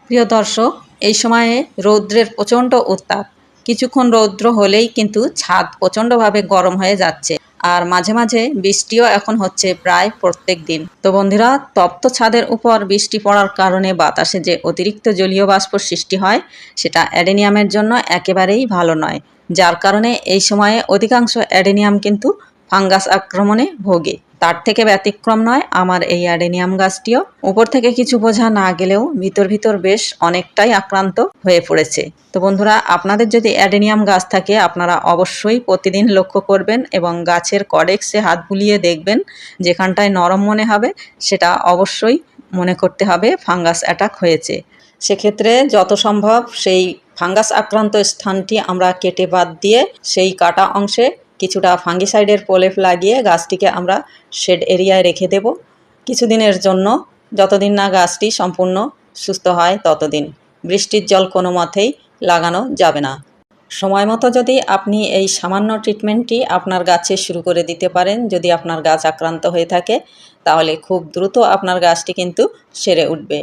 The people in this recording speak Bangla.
প্রিয় দর্শক, এই সময়ে রৌদ্রের প্রচণ্ড উত্তাপ। কিছুক্ষণ রৌদ্র হলেই কিন্তু ছাদ প্রচণ্ডভাবে গরম হয়ে যাচ্ছে। আর মাঝে মাঝে বৃষ্টিও এখন হচ্ছে প্রায় প্রত্যেক দিন। তো বন্ধুরা, তপ্ত ছাদের উপর বৃষ্টি পড়ার কারণে বাতাসে যে অতিরিক্ত জলীয় বাষ্প সৃষ্টি হয়, সেটা অ্যাডেনিয়ামের জন্য একেবারেই ভালো নয়। যার কারণে এই সময়ে অধিকাংশ অ্যাডেনিয়াম কিন্তু ফাঙ্গাস আক্রমণে ভোগে। তার থেকে ব্যতিক্রম নয় আমার এই অ্যাডেনিয়াম গাছটিও। উপর থেকে কিছু বোঝা না গেলেও ভিতর ভিতর বেশ অনেকটাই আক্রান্ত হয়ে পড়েছে। তো বন্ধুরা, আপনাদের যদি অ্যাডেনিয়াম গাছ থাকে আপনারা অবশ্যই প্রতিদিন লক্ষ্য করবেন এবং গাছের কডেক্সে হাত বুলিয়ে দেখবেন। যেখানটায় নরম মনে হবে সেটা অবশ্যই মনে করতে হবে ফাঙ্গাস অ্যাটাক হয়েছে। সেক্ষেত্রে যত সম্ভব সেই ফাঙ্গাস আক্রান্ত স্থানটি আমরা কেটে বাদ দিয়ে সেই কাটা অংশে কিছুটা ফাঙ্গিসাইডের প্রলেপ লাগিয়ে গাছটিকে আমরা শেড এরিয়ায় রেখে দেব কিছুদিনের জন্য, যতদিন না গাছটি সম্পূর্ণ সুস্থ হয় ততদিন। বৃষ্টির জল কোনো মতেই লাগানো যাবে না। সময় মতো যদি আপনি এই সামান্য ট্রিটমেন্টটি আপনার গাছে শুরু করে দিতে পারেন, যদি আপনার গাছ আক্রান্ত হয়ে থাকে, তাহলে খুব দ্রুত আপনার গাছটি কিন্তু সেরে উঠবে।